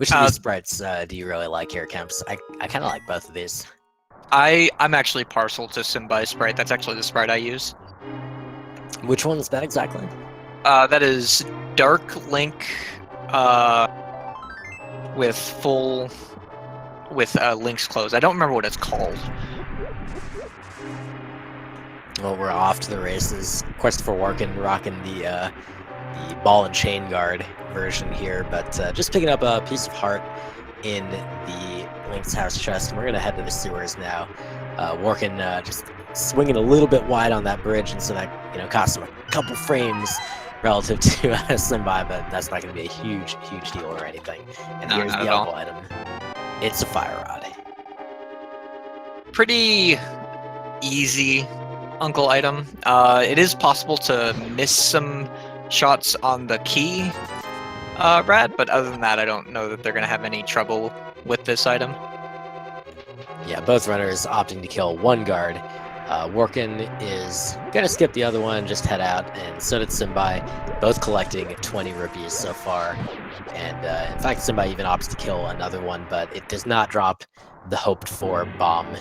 Which of these sprites do you really like here, Kemps? I kind of like both of these. I'm actually partial to smbai sprite. That's actually the sprite I use. Which one is that exactly? That is Dark Link with links closed. I don't remember what it's called. Well, we're off to the races. KwehstopherWarken rocking the ball and chain guard version here, but just picking up a piece of heart in the Link's house chest, and we're gonna head to the sewers now. Warken just swinging a little bit wide on that bridge, and so that cost him a couple frames relative to smbai, but that's not going to be a huge deal or anything. And No, here's not the at all. uncle item. It's a fire rod. Pretty easy uncle item. It is possible to miss some shots on the key rad, but other than that, I don't know that they're going to have any trouble with this item. Yeah, both runners opting to kill one guard. Warken is going to skip the other one, just head out, and so did smbai, both collecting 20 rupees so far. And in fact, smbai even opts to kill another one, but it does not drop the hoped-for bomb.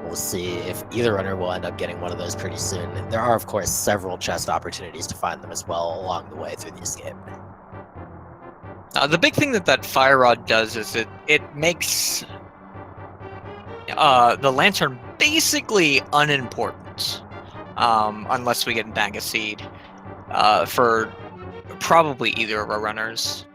We'll see if either runner will end up getting one of those pretty soon. There are, of course, several chest opportunities to find them as well along the way through the escape. The big thing that fire rod does is it makes the lantern basically unimportant, unless we get a bag of seed, for probably either of our runners.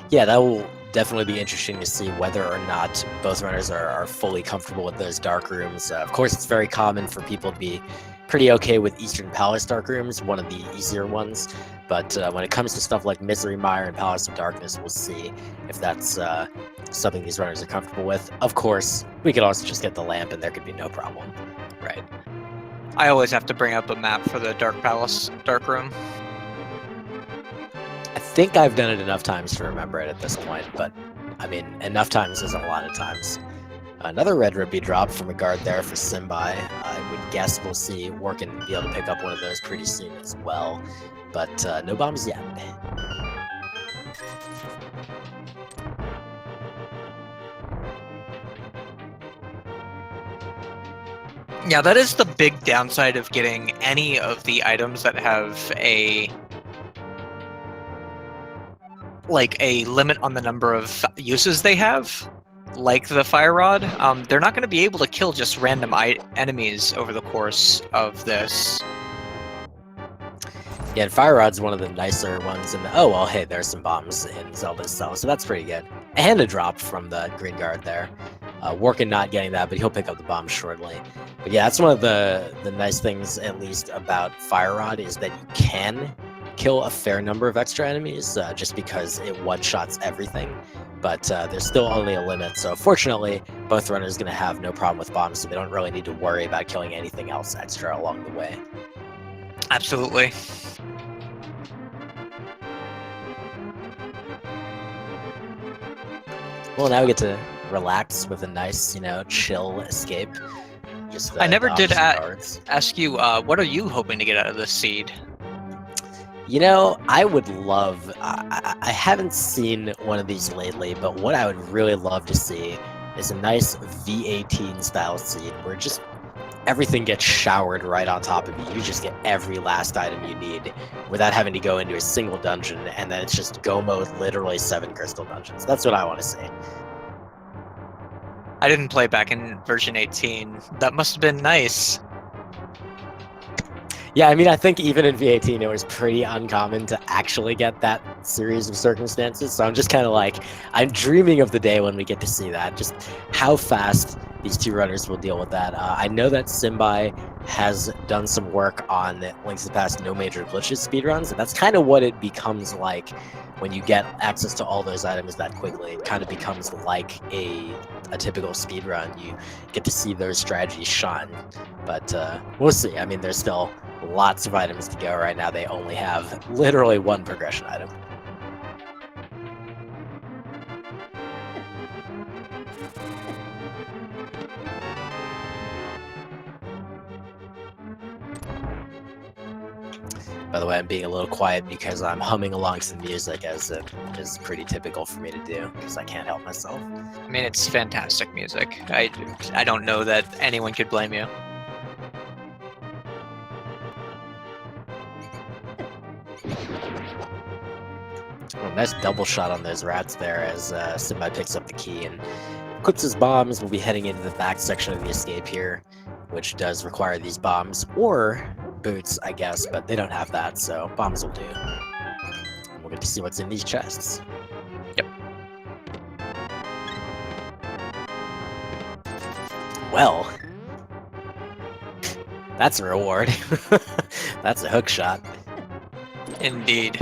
Yeah, that will definitely be interesting to see whether or not both runners are fully comfortable with those dark rooms. Of course, it's very common for people to be pretty okay with Eastern Palace dark rooms, one of the easier ones. But when it comes to stuff like Misery Mire and Palace of Darkness, we'll see if that's something these runners are comfortable with. Of course, we could also just get the lamp and there could be no problem. Right. I always have to bring up a map for the Dark Palace dark room. I think I've done it enough times to remember it at this point, but I mean, enough times isn't a lot of times. Another red rupee drop from a guard there for smbai. I would guess we'll see Warken be able to pick up one of those pretty soon as well, but no bombs yet. Yeah, that is the big downside of getting any of the items that have a limit on the number of uses they have, like the fire rod. They're not going to be able to kill just random enemies over the course of this. Yeah, and fire rod's one of the nicer ones. And oh well, hey, there's some bombs in Zelda's cell, so that's pretty good. And a drop from the green guard there. Warken not getting that, but he'll pick up the bomb shortly. But yeah, that's one of the nice things, at least, about fire rod, is that you can kill a fair number of extra enemies just because it one-shots everything. But there's still only a limit, so fortunately, both runners are going to have no problem with bombs, so they don't really need to worry about killing anything else extra along the way. Absolutely. Well, now we get to relax with a nice, chill escape. Just I never did guards. ask you, what are you hoping to get out of this seed? I would love, I haven't seen one of these lately, but what I would really love to see is a nice V18 style seed where just everything gets showered right on top of you. You just get every last item you need without having to go into a single dungeon, and then it's just go mode literally 7 crystal dungeons. That's what I want to see. I didn't play back in version 18. That must have been nice. Yeah, I mean, I think even in V18, it was pretty uncommon to actually get that series of circumstances. So I'm just kind of like, I'm dreaming of the day when we get to see that, just how fast these two runners will deal with that. I know that smbai has done some work on Links to the Past No Major Glitches speedruns, and that's kind of what it becomes like when you get access to all those items that quickly. It kind of becomes like a typical speedrun. You get to see those strategies shine, but we'll see. I mean, there's still lots of items to go right now. They only have literally one progression item. By the way, I'm being a little quiet because I'm humming along to the music, as it is pretty typical for me to do, because I can't help myself. I mean, it's fantastic music. I don't know that anyone could blame you. Oh, nice double shot on those rats there as smbai picks up the key and equips his bombs. We'll be heading into the back section of the escape here, which does require these bombs, or boots, I guess, but they don't have that, so bombs will do. And we'll get to see what's in these chests. Yep. Well, that's a reward. That's a hook shot. Indeed.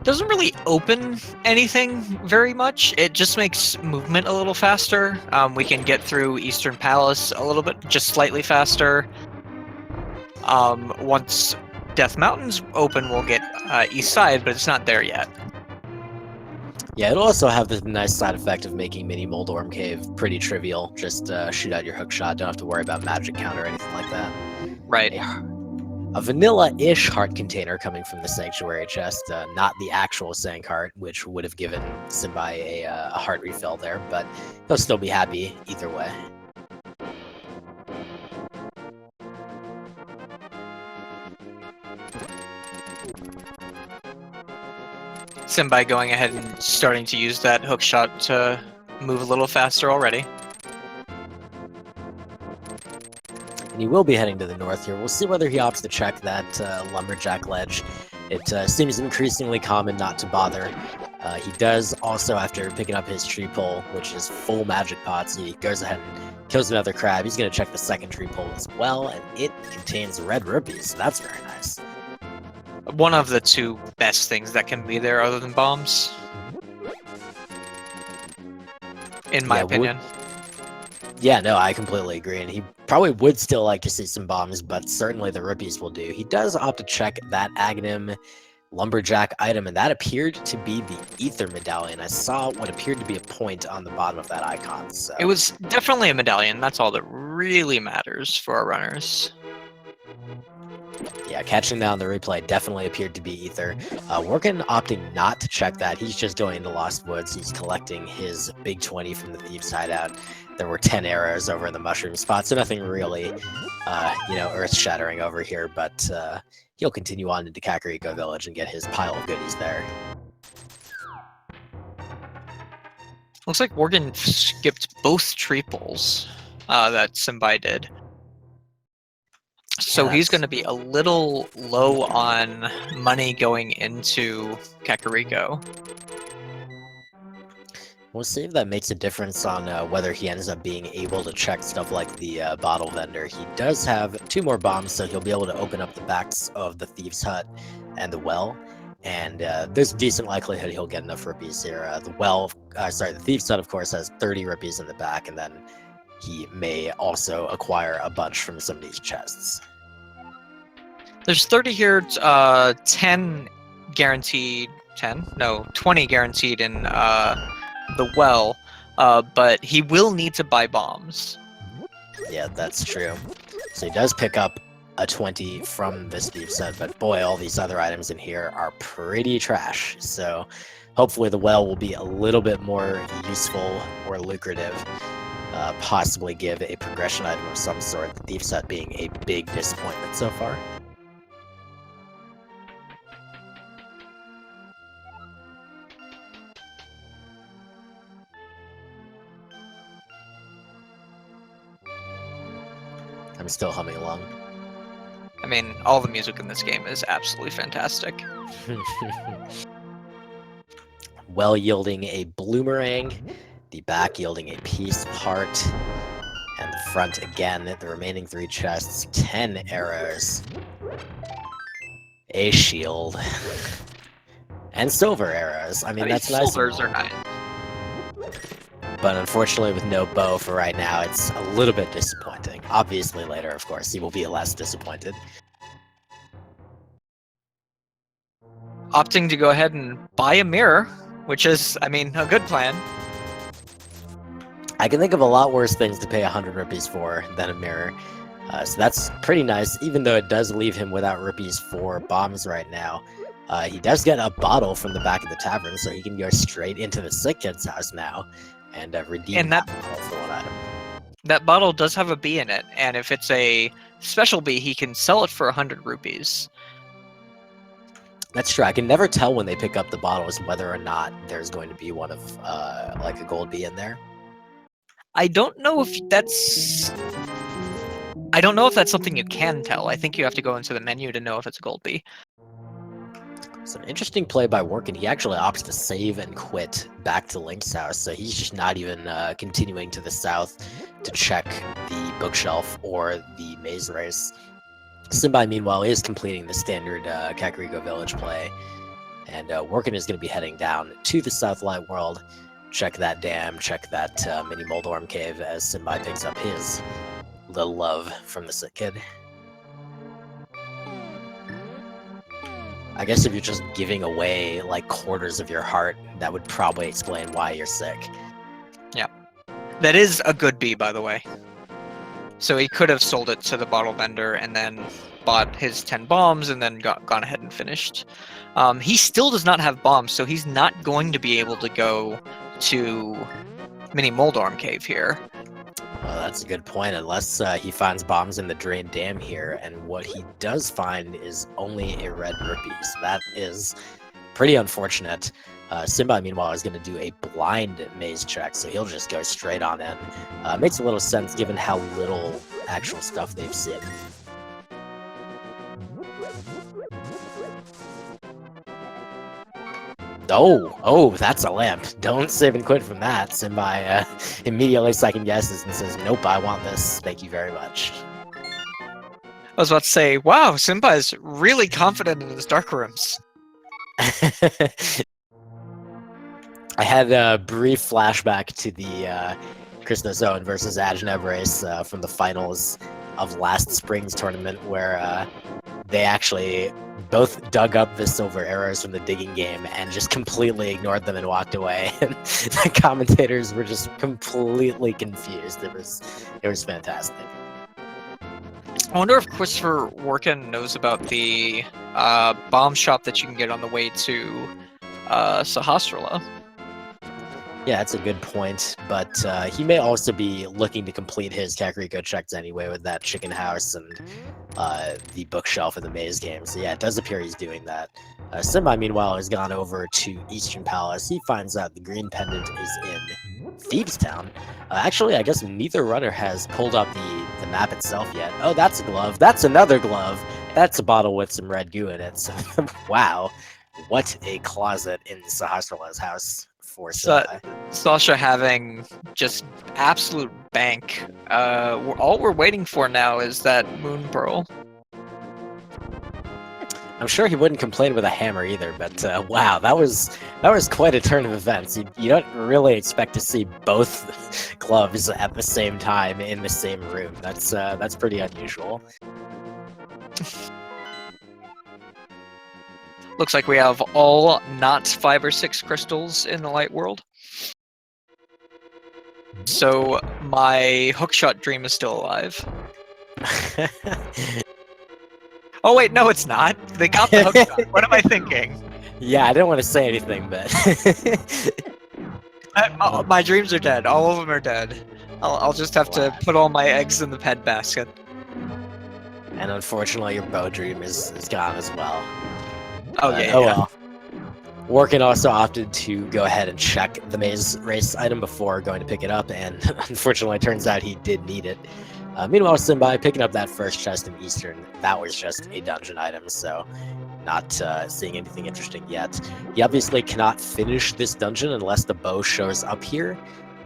Doesn't really open anything very much. It just makes movement a little faster. We can get through Eastern Palace a little bit, just slightly faster. Once Death Mountain's open, we'll get East Side, but it's not there yet. Yeah, it'll also have the nice side effect of making Mini Moldorm Cave pretty trivial. Just shoot out your hook shot, don't have to worry about magic count or anything like that. Right. A vanilla-ish heart container coming from the Sanctuary chest, not the actual Sank heart, which would have given smbai a heart refill there, but he'll still be happy either way. smbai going ahead and starting to use that hook shot to move a little faster already. And he will be heading to the north here. We'll see whether he opts to check that lumberjack ledge. It seems increasingly common not to bother. He does also, after picking up his tree pole, which is full magic pots, he goes ahead and kills another crab. He's going to check the second tree pole as well, and it contains red rupees, so that's very nice. One of the two best things that can be there other than bombs. In my opinion. Yeah, no, I completely agree, and he probably would still like to see some bombs, but certainly the rupees will do. He does opt to check that Aghanim lumberjack item, and that appeared to be the ether medallion. I saw what appeared to be a point on the bottom of that icon. So it was definitely a medallion. That's all that really matters for our runners. Yeah, catching that on the replay definitely appeared to be ether. Warken opting not to check that. He's just going into Lost Woods. He's collecting his big 20 from the Thieves' Hideout. There were 10 arrows over in the mushroom spot, so nothing really, earth-shattering over here, but he'll continue on into Kakariko Village and get his pile of goodies there. Looks like Warken skipped both tree poles that smbai did. So he's going to be a little low on money going into Kakariko. We'll see if that makes a difference on whether he ends up being able to check stuff like the bottle vendor. He does have 2 more bombs, so he'll be able to open up the backs of the Thieves' Hut and the well. And there's a decent likelihood he'll get enough rupees here. The Thieves' Hut, of course, has 30 rupees in the back, and then he may also acquire a bunch from some of these chests. There's 30 here, 10 guaranteed, 20 guaranteed in the well, but he will need to buy bombs. Yeah, that's true. So he does pick up a 20 from this Thieves' Hut, but boy, all these other items in here are pretty trash. So hopefully the well will be a little bit more useful or lucrative. Possibly give a progression item of some sort, the Thieves' Hut being a big disappointment so far. I'm still humming along. I mean, all the music in this game is absolutely fantastic. Well yielding a bloomerang, the back yielding a piece of heart, and the front again, the remaining 3 chests, 10 arrows, a shield, and silver arrows. I mean that's nice. Silvers are nice. But unfortunately, with no bow for right now, it's a little bit disappointing. Obviously, later, of course, he will be less disappointed. Opting to go ahead and buy a mirror, which is, I mean, a good plan. I can think of a lot worse things to pay 100 rupees for than a mirror. So that's pretty nice, even though it does leave him without rupees for bombs right now. He does get a bottle from the back of the tavern, so he can go straight into the sick kid's house now and redeem And that bottle for one item. That bottle does have a bee in it, and if it's a special bee, he can sell it for 100 rupees. That's true. I can never tell when they pick up the bottles whether or not there's going to be one of like a gold bee in there. I don't know if that's something you can tell. I think you have to go into the menu to know if it's a gold bee. It's an interesting play by Worken. He actually opts to save and quit back to Link's house, so he's just not even continuing to the south to check the bookshelf or the maze race. Smbai, meanwhile, is completing the standard Kakariko village play, and Worken is going to be heading down to the South Light World, check that dam, check that mini Moldorm cave as Smbai picks up his little love from the sick kid. I guess if you're just giving away like quarters of your heart, that would probably explain why you're sick. Yeah. That is a good bee, by the way. So he could have sold it to the bottle vendor and then bought his 10 bombs and then gone ahead and finished. He still does not have bombs, so he's not going to be able to go to Mini Moldorm Cave here. Well, that's a good point, unless he finds bombs in the drained dam here, and what he does find is only a red rupee, so that is pretty unfortunate. Smbai, meanwhile, is going to do a blind maze check, so he'll just go straight on in. Makes a little sense given how little actual stuff they've seen. Oh, that's a lamp. Don't save and quit from that. Smbai immediately second guesses and says, nope, I want this. Thank you very much. I was about to say, wow, Senpai's really confident in his dark rooms. I had a brief flashback to the Krishna Zone versus Ajnav race from the finals of last spring's tournament, where they actually both dug up the silver arrows from the digging game and just completely ignored them and walked away. And the commentators were just completely confused. It was fantastic. I wonder if KwehstopherWarken knows about the bomb shop that you can get on the way to Sahasrara. Yeah, that's a good point, but he may also be looking to complete his Kakariko checks anyway with that chicken house and the bookshelf in the maze game. So yeah, it does appear he's doing that. Smbai, meanwhile, has gone over to Eastern Palace. He finds out the green pendant is in Thieves Town. Actually, I guess neither runner has pulled up the map itself yet. Oh, that's a glove. That's another glove. That's a bottle with some red goo in it. So, wow, what a closet in Sahasrara's house. Sasha having just absolute bank. All we're waiting for now is that Moon Pearl. I'm sure he wouldn't complain with a hammer either, but wow, that was quite a turn of events. You don't really expect to see both gloves at the same time in the same room. That's pretty unusual. Looks like we have all not 5 or 6 crystals in the light world. So my hookshot dream is still alive. Oh wait, no it's not. They got the hookshot. What am I thinking? Yeah, I didn't want to say anything, but... my dreams are dead. All of them are dead. I'll just have to put all my eggs in the pet basket. And unfortunately, your bow dream is gone as well. Oh yeah. Oh well. Worken also opted to go ahead and check the maze race item before going to pick it up, and unfortunately, it turns out he did need it. Meanwhile, Smbai picking up that first chest in Eastern, that was just a dungeon item, so not seeing anything interesting yet. He obviously cannot finish this dungeon unless the bow shows up here,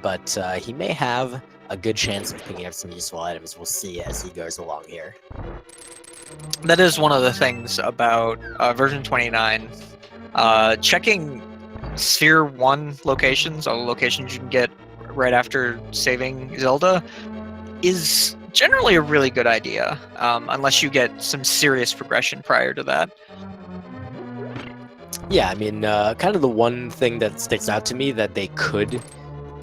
but he may have a good chance of picking up some useful items. We'll see as he goes along here. That is one of the things about version 29. Checking Sphere 1 locations, all the locations you can get right after saving Zelda, is generally a really good idea, unless you get some serious progression prior to that. Yeah, I mean, kind of the one thing that sticks out to me that they could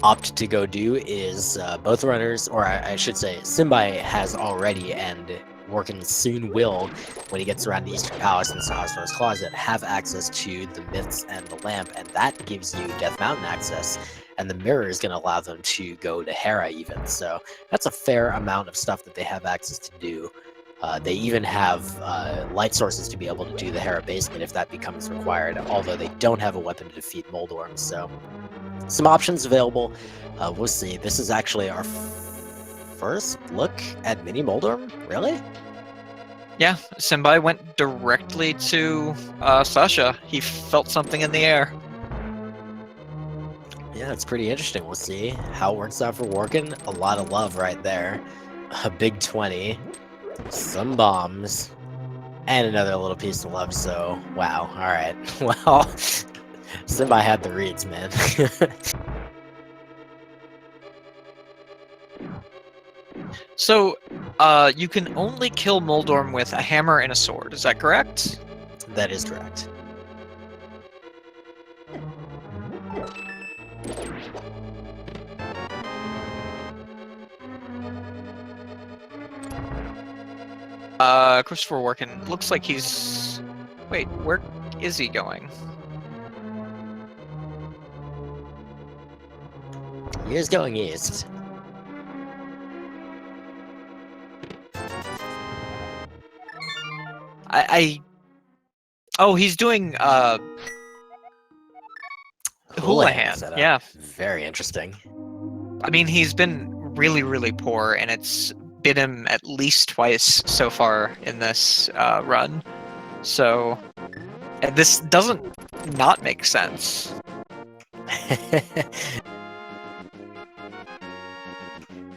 opt to go do is both runners, or I should say, smbai has already, and Warken soon will, when he gets around the Eastern Palace and Sahasrar's Closet, have access to the Myths and the Lamp, and that gives you Death Mountain access, and the Mirror is going to allow them to go to Hera even, so that's a fair amount of stuff that they have access to do. They even have light sources to be able to do the Hera basement if that becomes required, although they don't have a weapon to defeat Moldorm, so some options available. We'll see. This is actually our first look at Mini Moldorm? Really? Yeah, smbai went directly to Sasha. He felt something in the air. Yeah, it's pretty interesting. We'll see how it works out for Warken. A lot of love right there. A big 20. Some bombs. And another little piece of love, so wow. Alright. Well, smbai had the reads, man. So, you can only kill Moldorm with a hammer and a sword, is that correct? That is correct. KwehstopherWarken, looks like he's... Wait, where is he going? He is going east. Oh, he's doing, Houlihan, setup. yeah. Very interesting. I mean, he's been really, really poor, and it's bit him at least twice so far in this run. So, and this doesn't not make sense.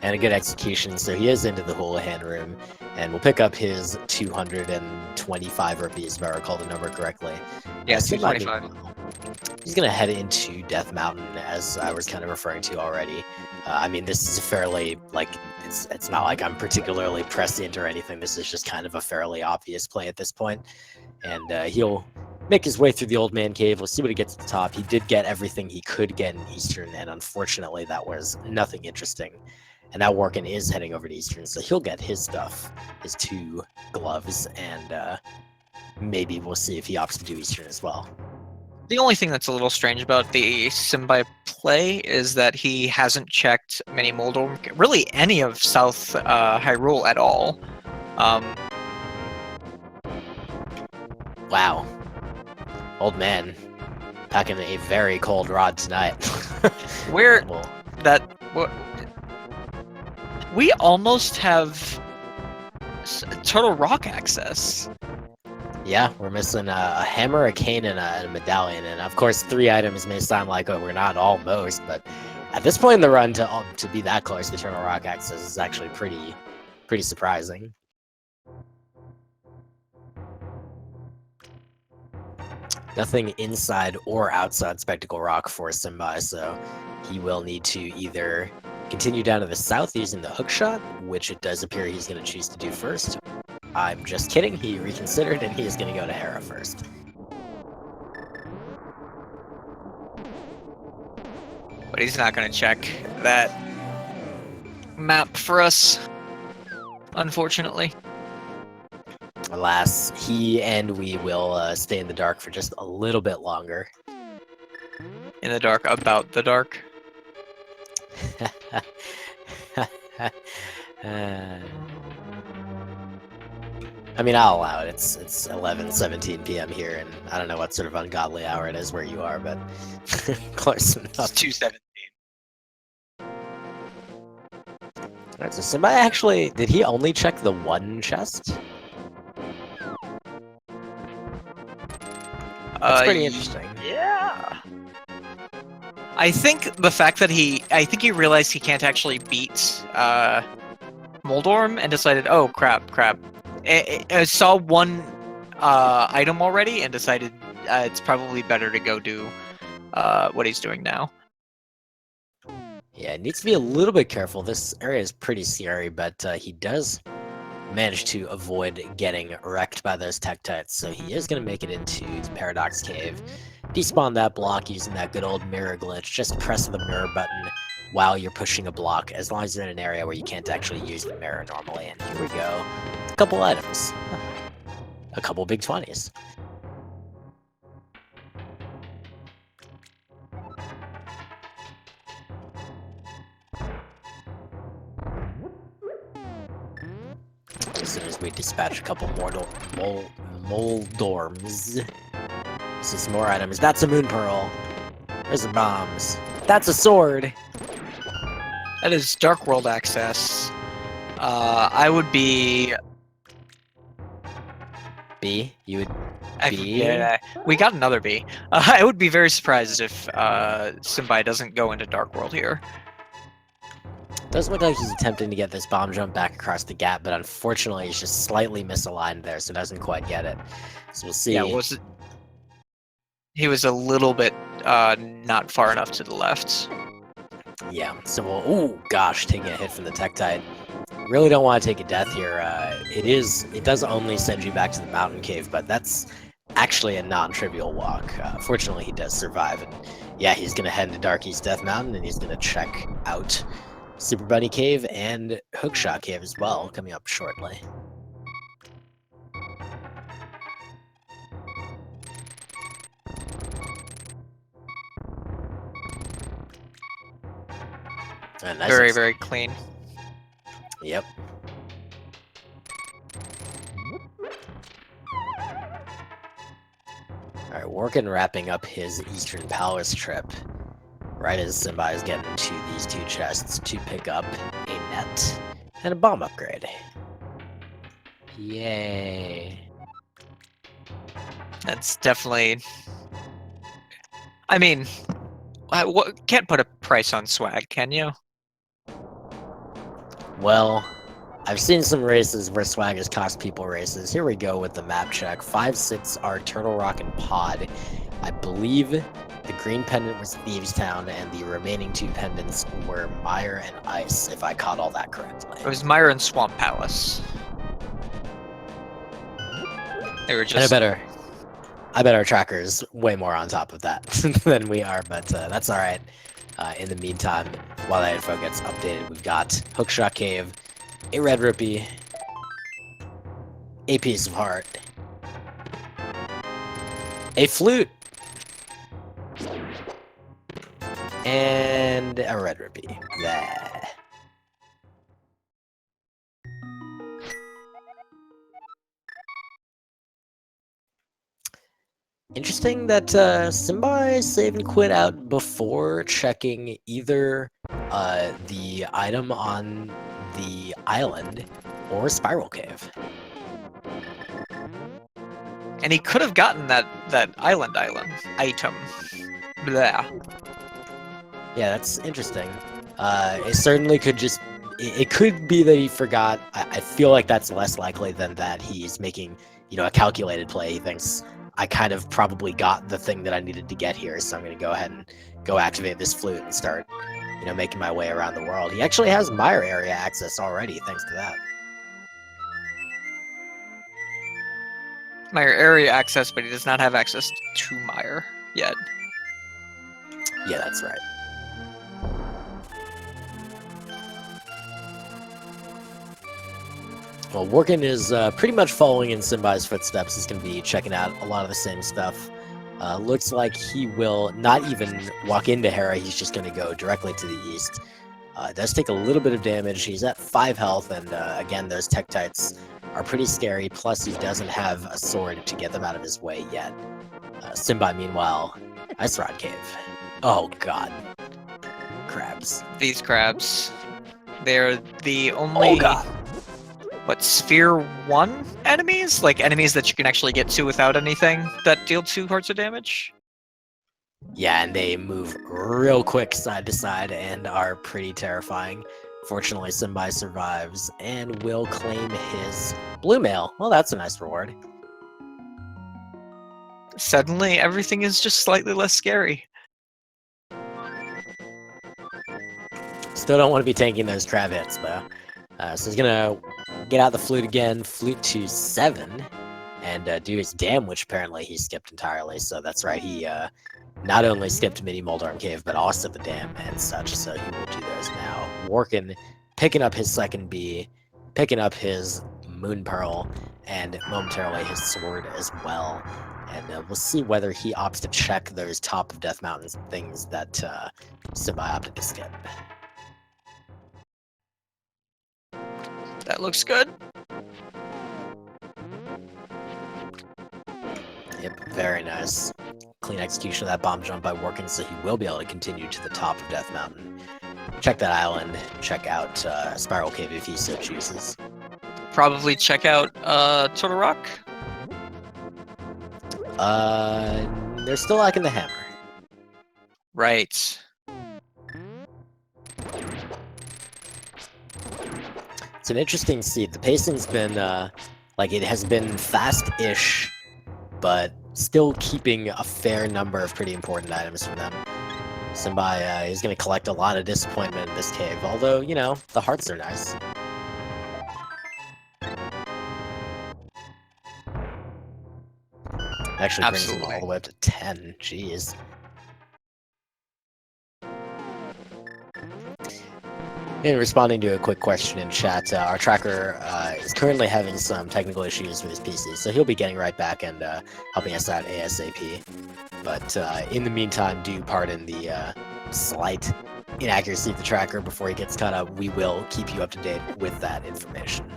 And a good execution, so he is into the Houlihan room, and we'll pick up his 225 rupees, if I recall the number correctly. Yeah, 225. He's gonna head into Death Mountain, as I was kind of referring to already. I mean, this is a fairly, like, it's not like I'm particularly prescient or anything. This is just kind of a fairly obvious play at this point. And he'll make his way through the Old Man Cave. We'll see what he gets at the top. He did get everything he could get in Eastern, and unfortunately that was nothing interesting. And now Warken is heading over to Eastern, so he'll get his stuff, his 2 gloves, and maybe we'll see if he opts to do Eastern as well. The only thing that's a little strange about the smbai play is that he hasn't checked Mini Moldorm, really any of South Hyrule at all. Wow. Old man. Packing a very cold rod tonight. Where Well, that... What, we almost have total rock access. yeah, we're missing a hammer, a cane, and a medallion. And of course, 3 items may sound like, oh, we're not almost, but at this point in the run, to be that close to Eternal Rock Access is actually pretty surprising. Nothing inside or outside Spectacle Rock for smbai, so he will need to either continue down to the south using the hookshot, which it does appear he's going to choose to do first. I'm just kidding, he reconsidered, and he is going to go to Hera first. But he's not going to check that map for us, unfortunately. Alas, he and we will stay in the dark for just a little bit longer. In the dark, about the dark. I mean, I'll allow it. It's 11:17 p.m. here, and I don't know what sort of ungodly hour it is where you are, but close enough. It's 2:17. Alright, so smbai actually, did he only check the 1 chest? That's pretty interesting. Yeah. I think the fact that I think he realized he can't actually beat Moldorm and decided, oh crap. I saw 1 item already and decided it's probably better to go do what he's doing now. Yeah, it needs to be a little bit careful. This area is pretty scary, but he does manage to avoid getting wrecked by those Tektites, so he is going to make it into the Paradox Cave. Despawn that block using that good old mirror glitch. Just press the mirror button while you're pushing a block, as long as you're in an area where you can't actually use the mirror normally. And here we go. A couple items. A couple big 20s. As soon as we dispatch a couple more mole dorms. This is more items. That's a moon pearl. There's some bombs. That's a sword. That is Dark World access. I would be... B? You would B? Yeah, we got another B. I would be very surprised if smbai doesn't go into Dark World here. Doesn't look like he's attempting to get this bomb jump back across the gap, but unfortunately he's just slightly misaligned there, so doesn't quite get it. So we'll see. Yeah, he was a little bit not far enough to the left. Yeah, so we'll... Ooh, gosh, taking a hit from the Tektite. Really don't want to take a death here. It does only send you back to the mountain cave, but that's actually a non-trivial walk. Fortunately, he does survive, and yeah, he's going to head into Dark East Death Mountain, and he's going to check out Super Bunny Cave and Hookshot Cave as well, coming up shortly. Nice very, very clean. Yep. Alright, Warken wrapping up his Eastern Palace trip. Right as smbai is getting to these two chests to pick up a net and a bomb upgrade. Yay. That's definitely... I mean, can't put a price on swag, can you? Well, I've seen some races where swag has cost people races. Here we go with the map check. 5-6 are Turtle Rock and Pod. I believe the green pendant was Thieves Town, and the remaining two pendants were Mire and Ice, if I caught all that correctly. It was Mire and Swamp Palace. They were just... I bet our tracker's way more on top of that than we are, but that's alright. In the meantime, while that info gets updated, we've got Hookshot Cave, a Red Rupee, a Piece of Heart, a Flute, and a Red Rupee. There. Interesting that smbai save and quit out before checking either the item on the island or Spiral Cave. And he could have gotten that island item. Blah. Yeah, that's interesting. It certainly could just... It could be that he forgot. I feel like that's less likely than that he's making, a calculated play. He thinks, I kind of probably got the thing that I needed to get here, so I'm going to go ahead and go activate this flute and start, making my way around the world. He actually has Mire area access already, thanks to that. Mire area access, but he does not have access to Mire yet. Yeah, that's right. Well, Warken is pretty much following in smbai's footsteps. He's going to be checking out a lot of the same stuff. Looks like he will not even walk into Hera. He's just going to go directly to the east. Does take a little bit of damage. He's at 5 health, and again, those Tektites are pretty scary. Plus, he doesn't have a sword to get them out of his way yet. Smbai, meanwhile, Ice Rod Cave. Oh, God. Crabs. These crabs. They're the only... Oh, God. What, Sphere 1 enemies? Like, enemies that you can actually get to without anything that deal 2 hearts of damage? Yeah, and they move real quick side to side and are pretty terrifying. Fortunately, smbai survives and will claim his blue mail. Well, that's a nice reward. Suddenly, everything is just slightly less scary. Still don't want to be tanking those crab hits, though. So he's gonna get out the flute again, flute to 7, and do his dam, which apparently he skipped entirely. So that's right, he not only skipped Mini Moldarm Cave, but also the dam and such, so he will do those now. Warken picking up his second B, picking up his Moon Pearl, and momentarily his sword as well. And we'll see whether he opts to check those top of Death Mountain things that smbai opted to skip. That looks good. Yep, very nice. Clean execution of that bomb jump by Warken, so he will be able to continue to the top of Death Mountain. Check that island, check out Spiral Cave if he so chooses. Probably check out Turtle Rock. They're still lacking the hammer. Right. It's an interesting seed. The pacing's been, like, it has been fast-ish, but still keeping a fair number of pretty important items from them. smbai is going to collect a lot of disappointment in this cave, although, you know, the hearts are nice. Actually brings him all the way up to 10. Jeez. In responding to a quick question in chat, our tracker is currently having some technical issues with his PC, so he'll be getting right back and helping us out ASAP. But in the meantime, do pardon the slight inaccuracy of the tracker before he gets caught up. We will keep you up to date with that information.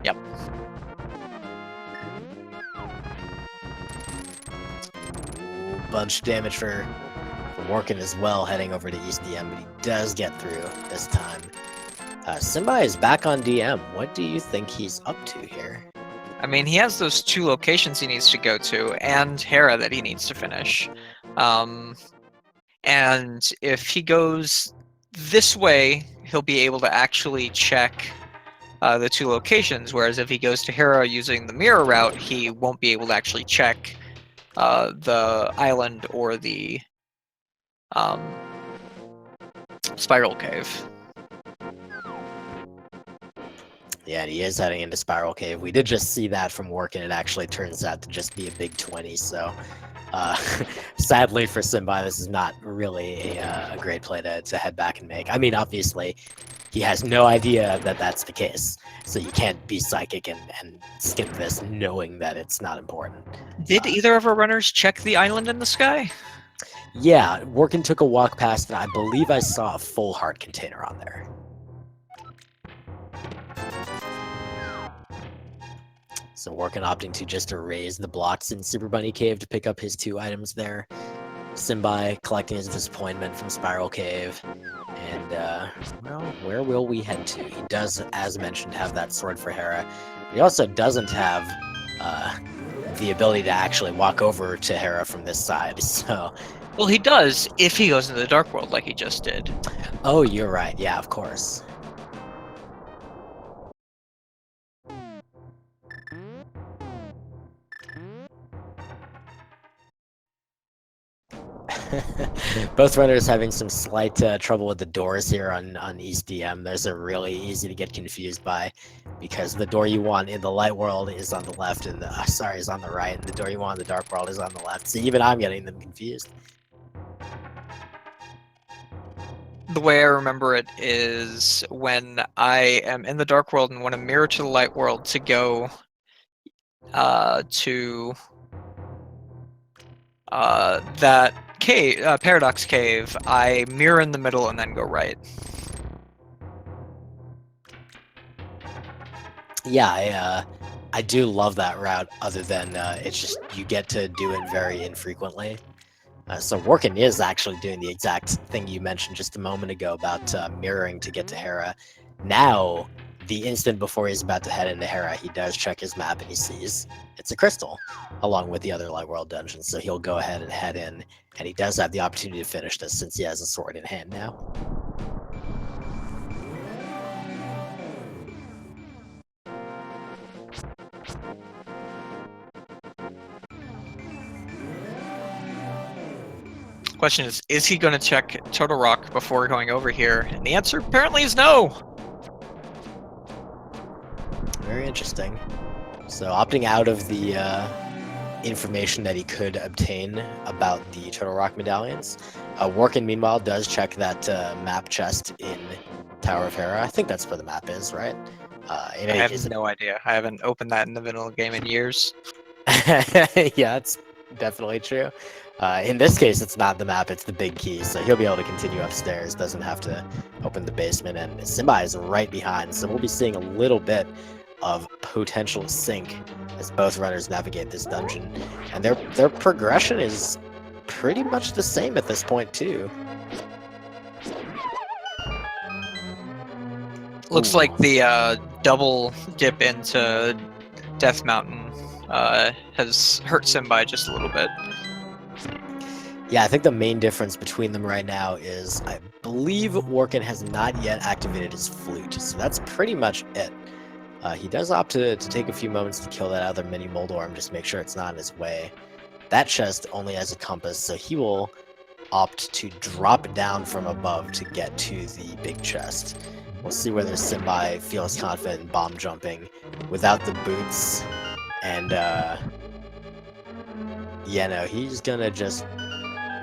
Yep. Bunch of damage for Warken as well, heading over to East DM, but he does get through this time. smbai is back on DM. What do you think he's up to here? I mean, he has those 2 locations he needs to go to, and Hera that he needs to finish. And if he goes this way, he'll be able to actually check the 2 locations, whereas if he goes to Hera using the mirror route, he won't be able to actually check the island or the Spiral Cave. Yeah, and he is heading into Spiral Cave. We did just see that from Warken. It actually turns out to just be a big 20, so sadly for smbai, this is not really a great play to head back and make. I mean, obviously, he has no idea that that's the case, so you can't be psychic and skip this knowing that it's not important. Did either of our runners check the island in the sky? Yeah, Warken took a walk past, and I believe I saw a full heart container on there. So Warken opting to just erase the blocks in Super Bunny Cave to pick up his 2 items there. smbai collecting his disappointment from Spiral Cave. And, well, where will we head to? He does, as mentioned, have that sword for Hera. He also doesn't have the ability to actually walk over to Hera from this side, so... Well, he does if he goes into the Dark World like he just did. Oh, you're right. Yeah, of course. Both runners having some slight trouble with the doors here on East DM. Those are really easy to get confused by, because the door you want in the light world is on the left, and the is on the right, and the door you want in the dark world is on the left. So even I'm getting them confused. The way I remember it is when I am in the dark world and want to mirror to the light world to go to that cave, Paradox Cave, I mirror in the middle and then go right. Yeah, I do love that route, other than it's just you get to do it very infrequently. So Warken is actually doing the exact thing you mentioned just a moment ago about mirroring to get to Hera. Now, the instant before he's about to head into Hera, he does check his map and he sees it's a crystal, along with the other Light World dungeons. So he'll go ahead and head in, and he does have the opportunity to finish this since he has a sword in hand now. Question is he going to check Turtle Rock before going over here? And the answer apparently is no. Very interesting. So opting out of the information that he could obtain about the Turtle Rock medallions. Warken, meanwhile, does check that map chest in Tower of Hera. I think that's where the map is, right? In I any have case, no idea. I haven't opened that in the vanilla game in years. yeah, it's definitely true. In this case, it's not the map, it's the big key, so he'll be able to continue upstairs, doesn't have to open the basement, and Smbai is right behind, so we'll be seeing a little bit of potential sync as both runners navigate this dungeon, and their progression is pretty much the same at this point, too. Looks Ooh. like the double dip into Death Mountain has hurt Simbai just a little bit. Yeah, I think the main difference between them right now is I believe Warken has not yet activated his flute, so that's pretty much it. He does opt to take a few moments to kill that other mini Moldorm, just make sure it's not in his way. That chest only has a compass, so he will opt to drop down from above to get to the big chest. We'll see whether Smbai feels confident in bomb jumping without the boots. And, yeah, no, he's gonna just...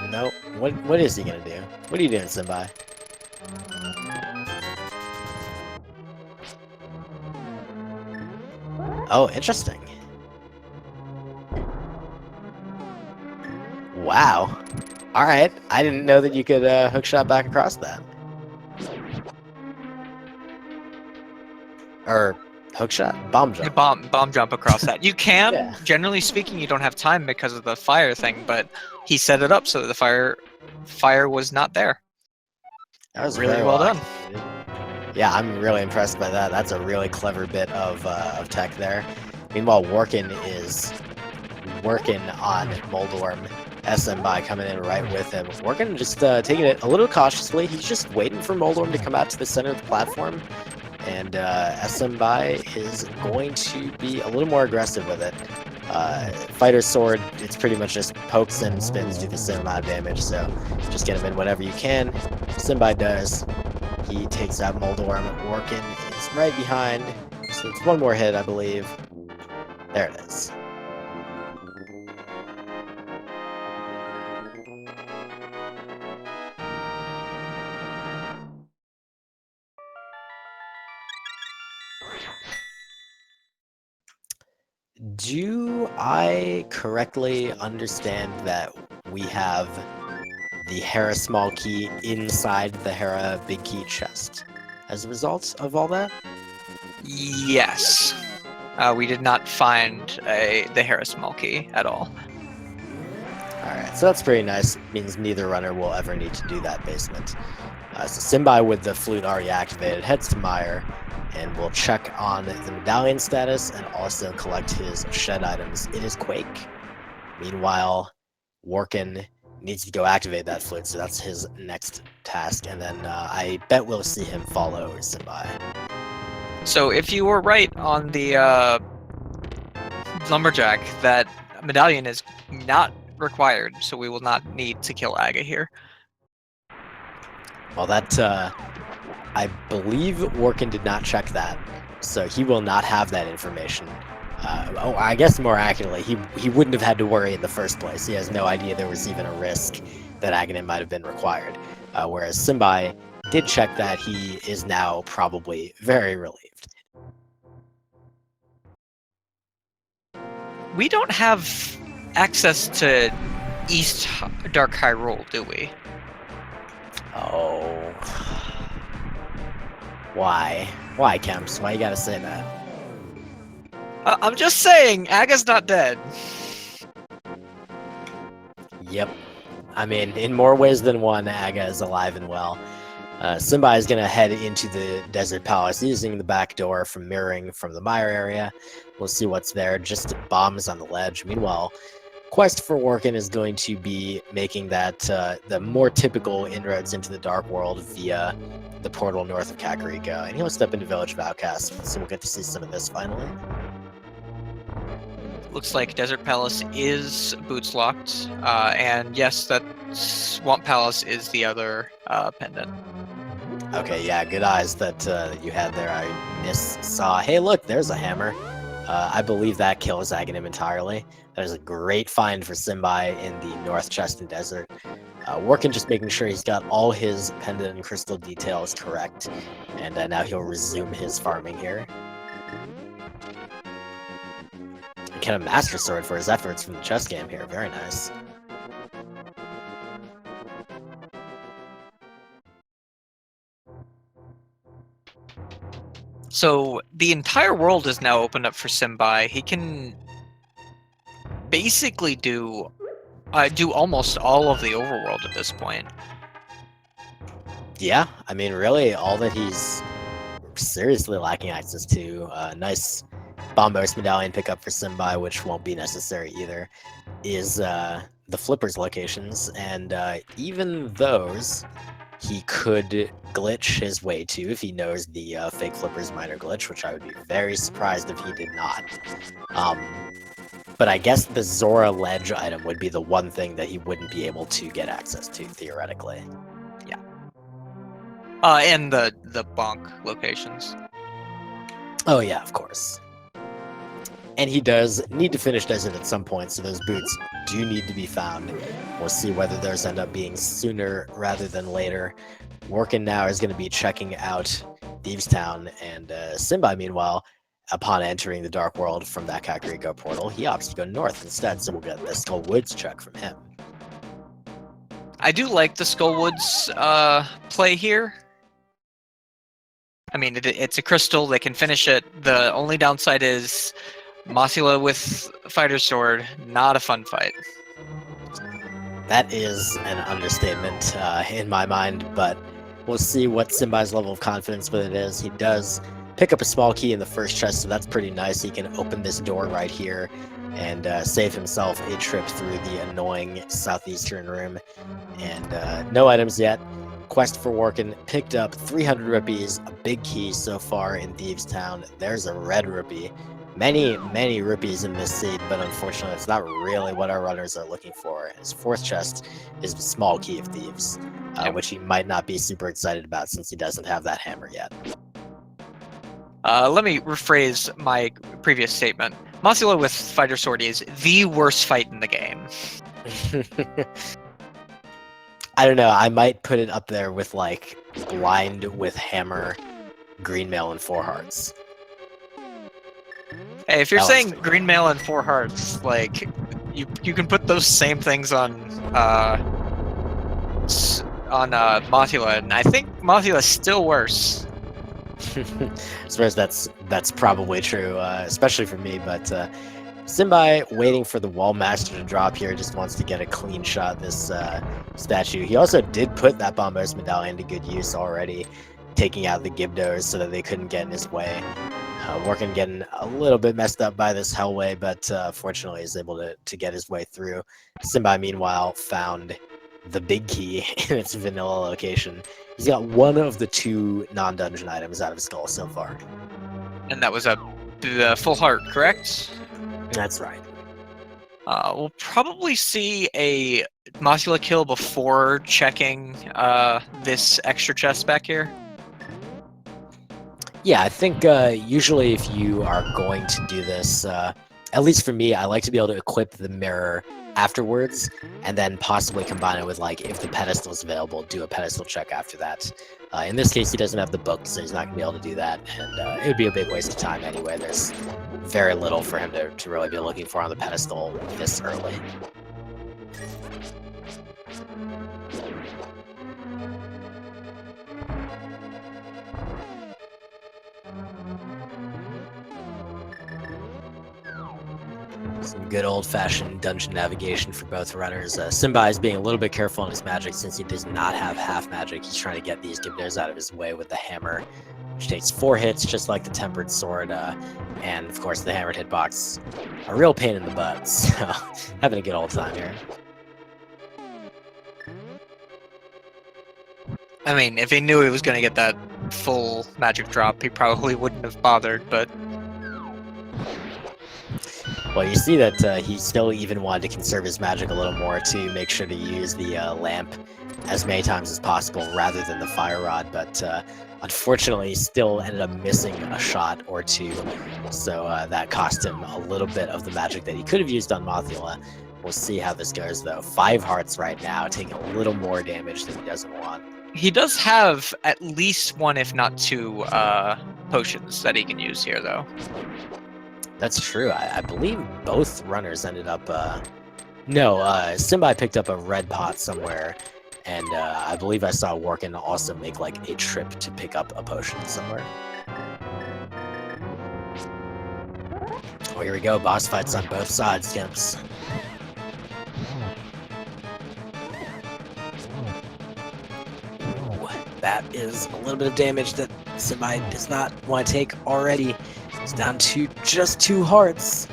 No, what is he gonna do? What are you doing, Smbai? Oh, interesting. Wow. Alright, I didn't know that you could hookshot back across that. Or hookshot? Bomb jump. Bomb jump across that. You can, Yeah. generally speaking, you don't have time because of the fire thing, but he set it up so that the fire was not there. That was really very well done. executed. Yeah, I'm really impressed by that. That's a really clever bit of tech there. Meanwhile, Warken is working on Moldorm. Smbai coming in right with him. Warken just taking it a little cautiously. He's just waiting for Moldorm to come out to the center of the platform. And Smbai is going to be a little more aggressive with it. Fighter's sword, it's pretty much just pokes and spins, do the same amount of damage, so just get him in whatever you can. Smbai does. He takes out Moldorm. Warken is right behind. So it's one more hit, I believe. There it is. Do I correctly understand that we have the Hera small key inside the Hera big key chest as a result of all that? Yes. We did not find the Hera small key at all. Alright, so that's pretty nice. Means neither runner will ever need to do that basement. So Smbai with the flute already activated heads to Meyer, and we'll check on the medallion status and also collect his shed items in his Quake. Meanwhile, Warken needs to go activate that flute, so that's his next task, and then I bet we'll see him follow Smbai. So if you were right on the lumberjack, that medallion is not required, so we will not need to kill Aga here. Well, that, I believe Warken did not check that, so he will not have that information. I guess more accurately, he wouldn't have had to worry in the first place. He has no idea there was even a risk that Aghanim might have been required. Whereas Smbai did check that. He is now probably very relieved. We don't have access to East Dark Hyrule, do we? Oh. Why? Why, Kemps? Why you gotta say that? I'm just saying, Aga's not dead. Yep. I mean, in more ways than one, Aga is alive and well. Smbai is going to head into the Desert Palace using the back door from mirroring from the Mire area. We'll see what's there. Just bombs on the ledge. Meanwhile, KwehstopherWarken is going to be making that the more typical inroads into the Dark World via the portal north of Kakariko, and he'll step into Village of Outcasts, so we'll get to see some of this finally. Looks like Desert Palace is boots locked, and yes, that Swamp Palace is the other pendant. Okay, yeah, good eyes that you had there. I saw. Hey, look, there's a hammer. I believe that kills Aghanim entirely. That is a great find for Smbai in the North Cheston Desert. Working just making sure he's got all his pendant and crystal details correct, and now he'll resume his farming here. And get a Master Sword for his efforts from the chess game here. Very nice. So the entire world is now opened up for Smbai. He can basically do almost all of the overworld at this point. Yeah, I mean, really, all that he's seriously lacking access to. Nice Bombos medallion pickup for Smbai, which won't be necessary either, is the Flippers locations, and even those he could glitch his way to if he knows the fake Flippers minor glitch, which I would be very surprised if he did not. But I guess the Zora ledge item would be the one thing that he wouldn't be able to get access to, theoretically. Yeah. And the bonk locations. Oh yeah, of course. And he does need to finish Desert at some point, so those boots do need to be found. We'll see whether those end up being sooner rather than later. Worken now is going to be checking out Thieves Town, and Smbai, meanwhile, upon entering the Dark World from that Kakariko portal, he opts to go north instead, so we'll get the Skull Woods check from him. I do like the Skullwoods play here. I mean, it's a crystal. They can finish it. The only downside is Mothula with Fighter Sword. Not a fun fight. That is an understatement in my mind, but we'll see what Smbai's level of confidence with it is. He does pick up a small key in the first chest, so that's pretty nice. He can open this door right here and save himself a trip through the annoying southeastern room. And no items yet. KwehstopherWarken picked up 300 rupees, a big key so far in Thieves Town. There's a red rupee. Many rupees in this seed, but unfortunately it's not really what our runners are looking for. His fourth chest is the small key of Thieves, which he might not be super excited about since he doesn't have that hammer yet. Let me rephrase my previous statement. Mothula with Fighter Sword is the worst fight in the game. I don't know, I might put it up there with like Blind with Hammer, Green Mail, and 4 Hearts. Hey, if you're saying Green Mail and 4 Hearts, like you can put those same things on Mothula, and I think Mothula is still worse. I suppose that's probably true, especially for me, but Smbai waiting for the Wall Master to drop here, just wants to get a clean shot this statue. He also did put that Bombos medallion to good use already, taking out the Gibdos so that they couldn't get in his way. Worken getting a little bit messed up by this Hellway, but fortunately is able to get his way through. Smbai, meanwhile, found the big key in its vanilla location. He's got one of the 2 non-dungeon items out of Skull so far. And that was a full heart, correct? That's right. We'll probably see a Mothula kill before checking this extra chest back here. Yeah, I think usually if you are going to do this, at least for me, I like to be able to equip the mirror afterwards, and then possibly combine it with, like, if the pedestal is available, do a pedestal check after that. In this case, he doesn't have the book, so he's not going to be able to do that, and it would be a big waste of time anyway. There's very little for him to really be looking for on the pedestal this early. Some good old-fashioned dungeon navigation for both runners. Smbai is being a little bit careful on his magic since he does not have half magic. He's trying to get these Gibdos out of his way with the hammer, which takes 4 hits, just like the Tempered Sword. And, of course, the hammered hitbox, a real pain in the butt. So, having a good old time here. I mean, if he knew he was going to get that full magic drop, he probably wouldn't have bothered, but... Well, you see that he still even wanted to conserve his magic a little more to make sure to use the lamp as many times as possible rather than the fire rod, but Unfortunately, he still ended up missing a shot or two, so that cost him a little bit of the magic that he could have used on Mothula. We'll see how this goes, though. 5 hearts right now, taking a little more damage than he doesn't want. He does have at least 1, if not 2, potions that he can use here, though. That's true. I believe both runners ended up... No, smbai picked up a red pot somewhere, and I believe I saw Warken also make like a trip to pick up a potion somewhere. Oh, here we go. Boss fights on both sides, Gimps. Ooh, that is a little bit of damage that smbai does not want to take already. It's down to just 2 hearts.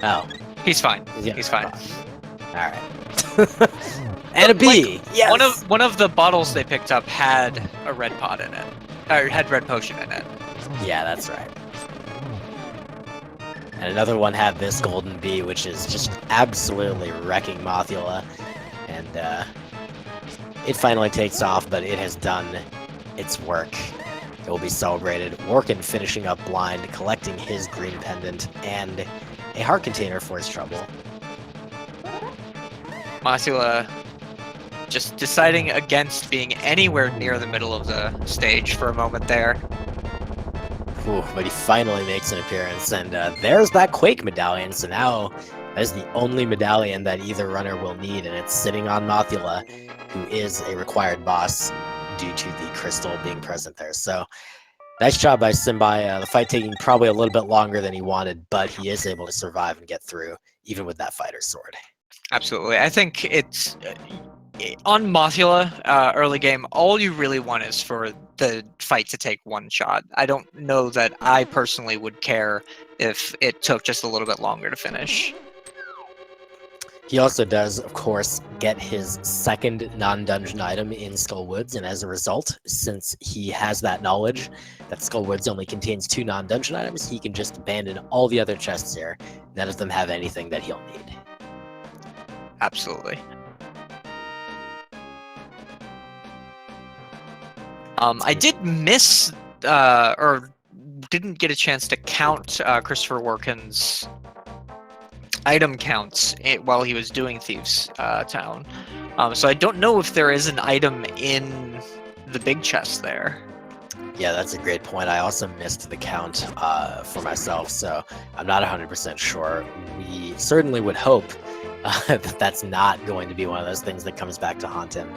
Oh. He's fine. He's fine. Alright. And a B! Like, Yes! One of the bottles they picked up had a red pot in it. Or had red potion in it. Yeah, that's right. And another one had this golden bee, which is just absolutely wrecking Mothula. And it finally takes off, but it has done its work. It will be celebrated. Warken finishing up blind, collecting his green pendant, and a heart container for his trouble. Mothula just deciding against being anywhere near the middle of the stage for a moment there. Ooh, but he finally makes an appearance, and there's that Quake medallion. So now that is the only medallion that either runner will need, and it's sitting on Mothula, who is a required boss due to the crystal being present there. So nice job by smbai. The fight taking probably a little bit longer than he wanted, but he is able to survive and get through, even with that fighter's sword. Absolutely. I think it's... on Mothula, early game, all you really want is for the fight to take 1 shot. I don't know that I personally would care if it took just a little bit longer to finish. He also does, of course, get his second non-dungeon item in Skullwoods, and as a result, since he has that knowledge that Skullwoods only contains 2 non-dungeon items, he can just abandon all the other chests here. None of them have anything that he'll need. Absolutely. I did miss, or didn't get a chance to count KwehstopherWarken's item counts while he was doing Thieves' Town. So I don't know if there is an item in the big chest there. Yeah, that's a great point. I also missed the count for myself, so I'm not 100% sure. We certainly would hope that that's not going to be one of those things that comes back to haunt him.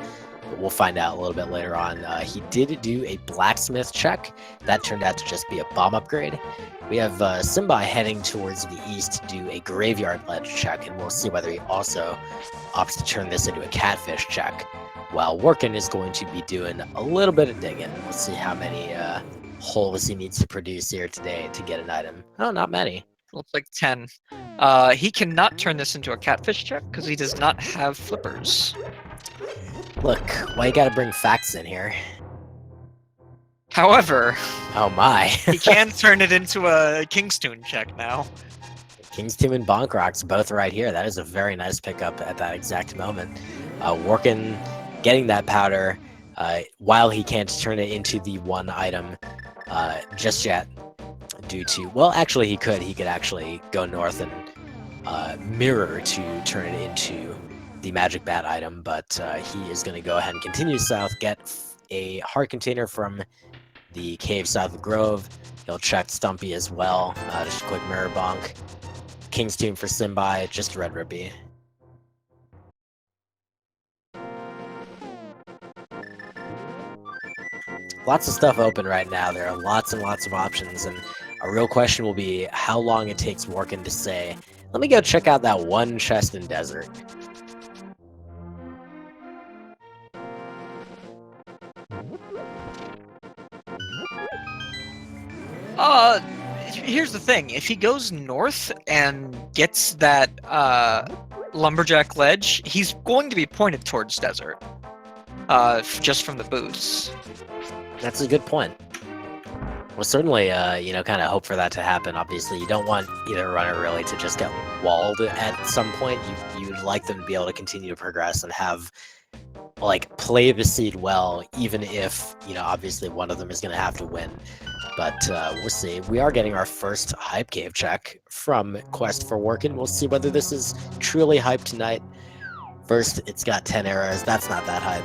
But we'll find out a little bit later on. He did do a blacksmith check. That turned out to just be a bomb upgrade. We have smbai heading towards the east to do a graveyard ledge check, and we'll see whether he also opts to turn this into a catfish check, while Warken is going to be doing a little bit of digging. We'll see how many holes he needs to produce here today to get an item. Oh, not many. Looks like 10. He cannot turn this into a catfish check because he does not have flippers. Look, why you gotta bring facts in here? However, oh my, he can turn it into a King's Tune check now. King's Tune and Bonk Rocks both right here. That is a very nice pickup at that exact moment. Warken getting that powder while he can't turn it into the 1 item just yet due to, well, actually he could actually go north and mirror to turn it into the magic bat item, but he is going to go ahead and continue south, get a heart container from the cave south of Grove. He'll check Stumpy as well, just a quick mirror bonk. King's Tune for smbai, just Red Rippy. Lots of stuff open right now. There are lots and lots of options, and a real question will be how long it takes Warken to say, let me go check out that 1 chest in Desert. Here's the thing. If he goes north and gets that lumberjack ledge, he's going to be pointed towards desert. Just from the boots. That's a good point. Well, certainly, kind of hope for that to happen. Obviously, you don't want either runner really to just get walled at some point. You'd like them to be able to continue to progress and have like play the seed well, even if, you know, obviously one of them is going to have to win. But we'll see. We are getting our first hype cave check from KwehstopherWarken. We'll see whether this is truly hype tonight. First, it's got 10 arrows. That's not that hype.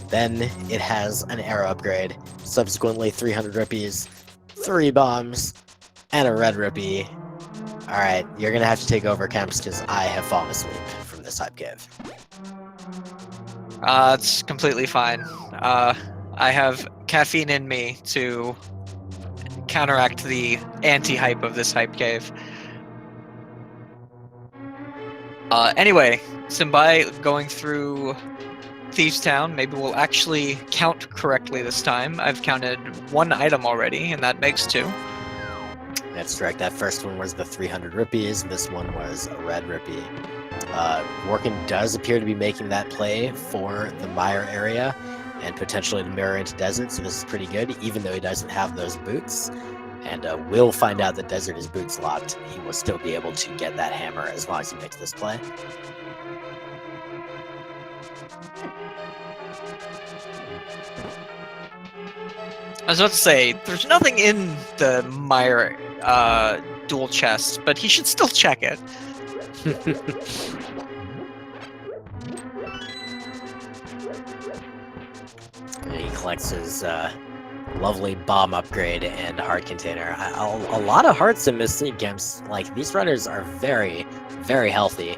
Then it has an arrow upgrade. Subsequently, 300 rupees, 3 bombs, and a red rupee. Alright, you're going to have to take over, Kemps, because I have fallen asleep from this hype cave. It's completely fine. I have caffeine in me to counteract the anti-hype of this hype cave. Anyway, Smbai going through Thieves Town. Maybe we'll actually count correctly this time. I've counted 1 item already, and that makes 2. That's correct. That first one was the 300 rupees. This one was a red rupee. Warken does appear to be making that play for the Mire area and potentially the Mirror into Desert, so this is pretty good, even though he doesn't have those boots. And we'll find out that Desert is boots locked. He will still be able to get that hammer as long as he makes this play. I was about to say, there's nothing in the Mire dual chest, but he should still check it. He collects his lovely bomb upgrade and heart container. A lot of hearts in this seed games. Like, these runners are very, very healthy.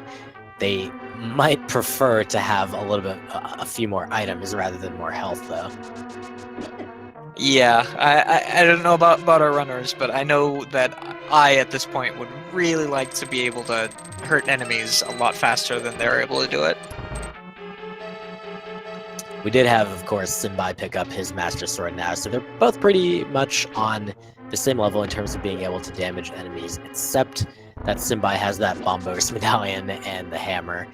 They might prefer to have a little bit, a few more items rather than more health, though. Yeah, I don't know about our runners, but I know that I, at this point, would really like to be able to hurt enemies a lot faster than they're able to do it. We did have, of course, Smbai pick up his Master Sword now, so they're both pretty much on the same level in terms of being able to damage enemies, except that Smbai has that Bombos medallion and the hammer,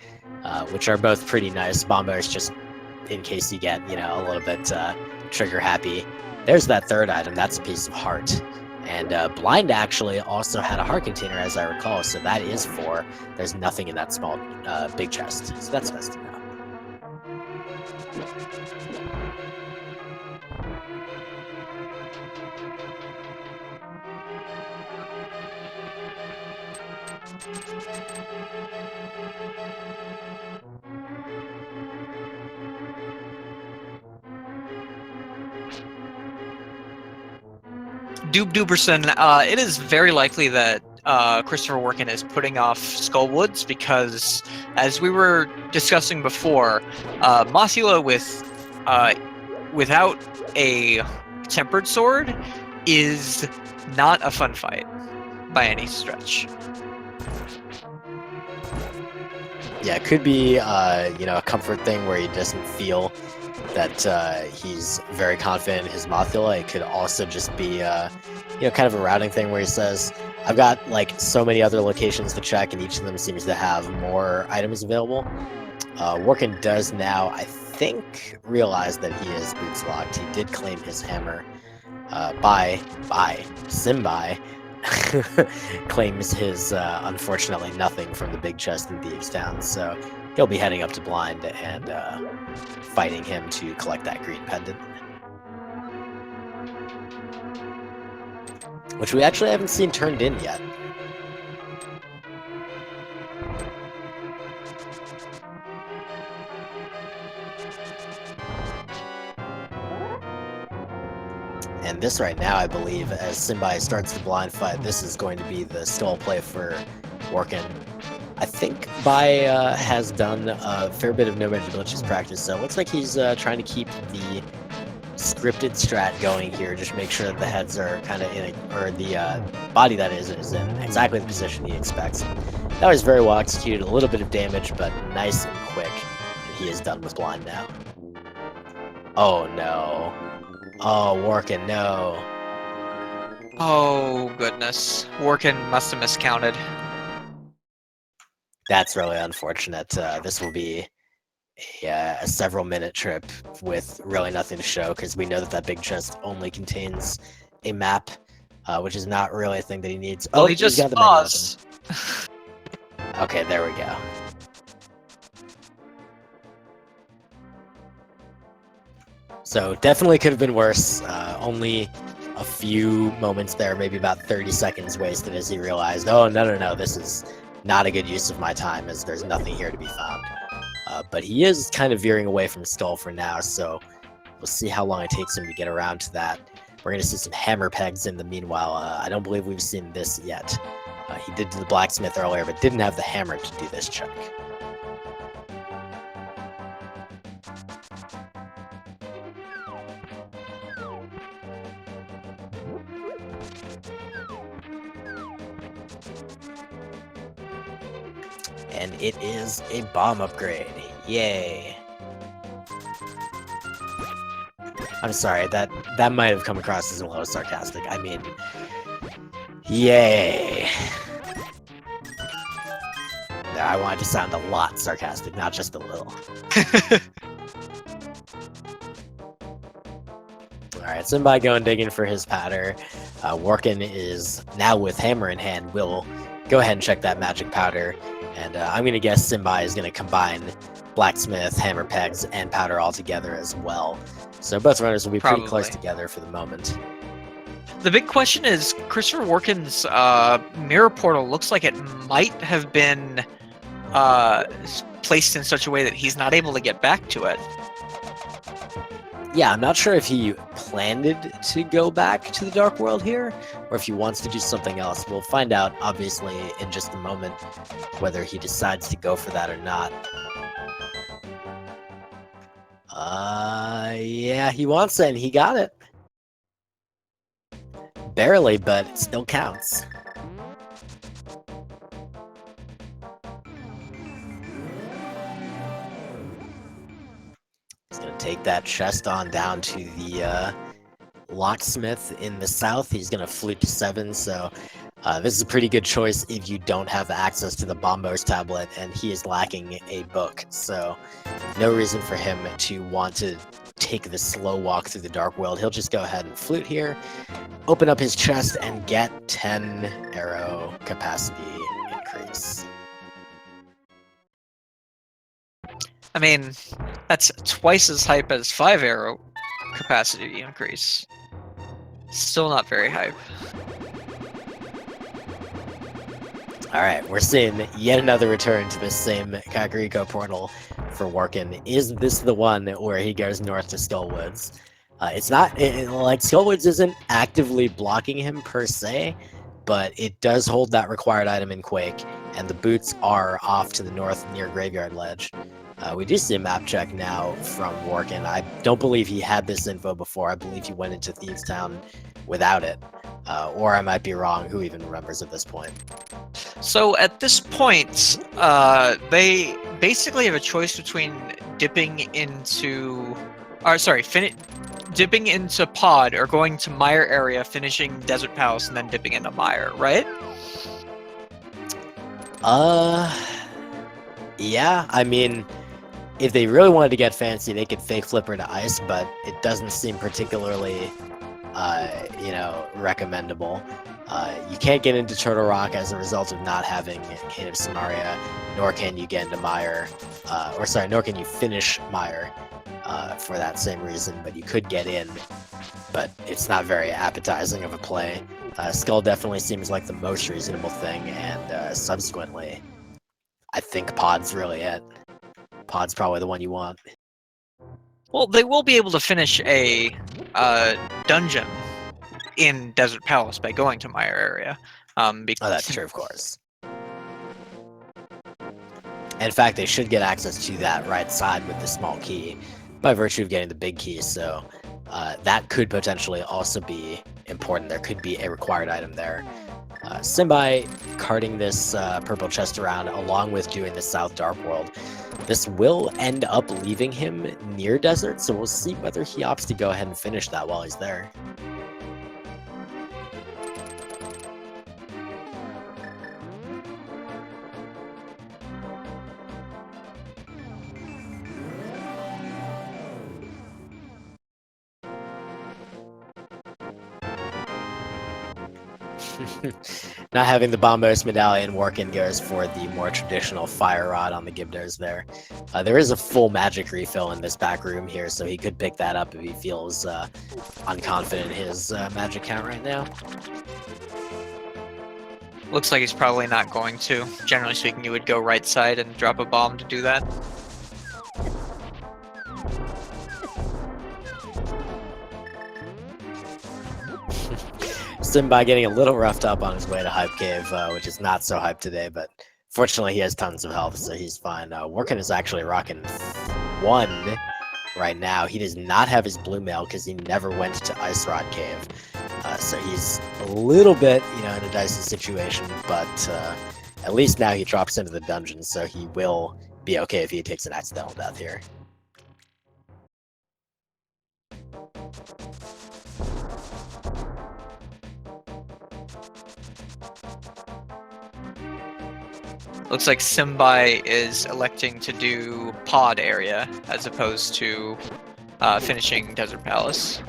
which are both pretty nice. Bombos just in case you get, you know, a little bit trigger happy. There's that third item. That's a piece of heart. And Blind actually also had a heart container, as I recall, so that is 4. There's nothing in that small big chest, so that's best to know. Duberson, it is very likely that KwehstopherWarken is putting off Skullwoods because, as we were discussing before, Mothula without a tempered sword is not a fun fight by any stretch. Yeah, it could be, you know, a comfort thing where he doesn't feel that he's very confident in his Mothula. It could also just be, you know, kind of a routing thing where he says, I've got, like, so many other locations to check, and each of them seems to have more items available. Warken does now, I think, realize that he is boots locked. He did claim his hammer by Smbai. Claims his, unfortunately, nothing from the big chest in Thieves Town, so he'll be heading up to Blind and fighting him to collect that green pendant. Which we actually haven't seen turned in yet. And this right now, I believe, as Smbai starts the blind fight, this is going to be the stall play for Warken. I think Bai has done a fair bit of no magic glitches practice, so it looks like he's trying to keep the scripted strat going here. Just make sure that the heads are kind of in, or the body that is in exactly the position he expects. That was very well executed, a little bit of damage, but nice and quick. And he is done with blind now. Oh no. Oh, Warken, no. Oh, goodness. Warken must have miscounted. That's really unfortunate. This will be a several-minute trip with really nothing to show, because we know that that big chest only contains a map, which is not really a thing that he needs. Well, oh, he just got the paused. Okay, there we go. So definitely could have been worse. Only a few moments there, maybe about 30 seconds wasted as he realized, oh, no, this is not a good use of my time as there's nothing here to be found. But he is kind of veering away from Skull for now, so we'll see how long it takes him to get around to that. We're going to see some hammer pegs in the meanwhile. I don't believe we've seen this yet. He did do the blacksmith earlier, but didn't have the hammer to do this check. And it is a bomb upgrade. Yay. I'm sorry, that might have come across as a little sarcastic. I mean, yay. No, I wanted to sound a lot sarcastic, not just a little. Alright, smbai going digging for his powder. Warken is now with hammer in hand. Will go ahead and check that magic powder. And I'm going to guess smbai is going to combine blacksmith, hammer pegs, and powder all together as well. So both runners will be pretty close together for the moment. The big question is, KwehstopherWarken's mirror portal looks like it might have been placed in such a way that he's not able to get back to it. Yeah, I'm not sure if he planned to go back to the Dark World here, or if he wants to do something else. We'll find out, obviously, in just a moment, whether he decides to go for that or not. Yeah, he wants it, and he got it. Barely, but it still counts. He's gonna take that chest on down to the locksmith in the south. He's gonna flute to 7, so this is a pretty good choice if you don't have access to the Bombos tablet, and he is lacking a book, so no reason for him to want to take the slow walk through the Dark World. He'll just go ahead and flute here, open up his chest, and get 10 arrow capacity increase. I mean, that's twice as hype as 5 arrow capacity increase. Still not very hype. Alright, we're seeing yet another return to this same Kakariko portal for Warken. Is this the one where he goes north to Skullwoods? It's not, like, Skullwoods isn't actively blocking him per se, but it does hold that required item in Quake, and the boots are off to the north near Graveyard Ledge. We do see a map check now from Warken. I don't believe he had this info before. I believe he went into Thieves Town without it. Or I might be wrong. Who even remembers at this point? So at this point, they basically have a choice between dipping into... dipping into Pod or going to Mire area, finishing Desert Palace, and then dipping into Mire, right? Yeah, I mean, if they really wanted to get fancy, they could fake Flipper to ice, but it doesn't seem particularly, recommendable. You can't get into Turtle Rock as a result of not having Hate of Samaria, nor can you get into Mire, nor can you finish Mire for that same reason, but you could get in, but it's not very appetizing of a play. Skull definitely seems like the most reasonable thing, and subsequently, I think Pod's really it. Pod's probably the one you want. Well, they will be able to finish a dungeon in Desert Palace by going to Mire area. Oh, that's true, of course. In fact, they should get access to that right side with the small key by virtue of getting the big key, so that could potentially also be important. There could be a required item there. smbai carting this purple chest around along with doing the South Dark World. This will end up leaving him near Desert, so we'll see whether he opts to go ahead and finish that while he's there. Not having the Bombos medallion, Warken goes for the more traditional fire rod on the Gibdos there. There is a full magic refill in this back room here, so he could pick that up if he feels unconfident in his magic count right now. Looks like he's probably not going to. Generally speaking, you would go right side and drop a bomb to do that. Smbai getting a little roughed up on his way to Hype Cave, which is not so hype today, but fortunately he has tons of health, so he's fine. Warken is actually rocking 1 right now. He does not have his blue mail because he never went to Ice Rod Cave. So he's a little bit, in a dicey situation, but at least now he drops into the dungeon, so he will be okay if he takes an accidental death here. Looks like smbai is electing to do pod area as opposed to finishing Desert Palace.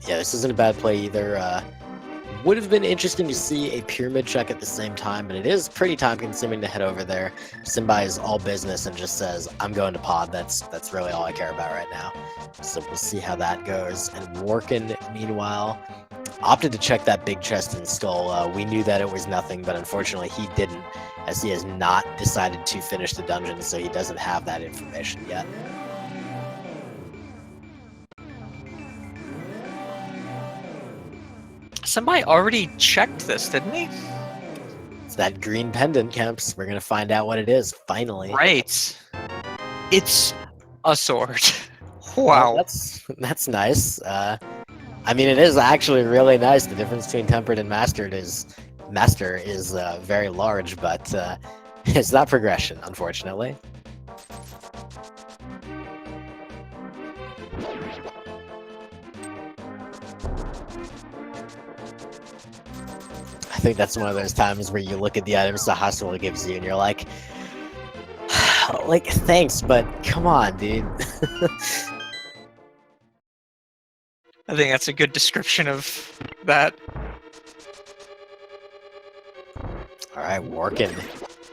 Yeah, this isn't a bad play either. Would have been interesting to see a pyramid check at the same time, but it is pretty time consuming to head over there. Smbai is all business and just says, I'm going to pod. That's really all I care about right now. So we'll see how that goes. And Warken, meanwhile, opted to check that big chest and skull. We knew that it was nothing, but unfortunately he didn't, as he has not decided to finish the dungeon, so he doesn't have that information yet. Somebody already checked this, didn't he? It's that green pendant, Kemps. We're gonna find out what it is, finally. Right. It's a sword. Wow. Wow. That's nice. I mean, it is actually really nice. The difference between tempered and master is very large, but it's not progression, unfortunately. I think that's one of those times where you look at the items the hospital gives you and you're like, thanks, but come on, dude. I think that's a good description of that. Alright, Warken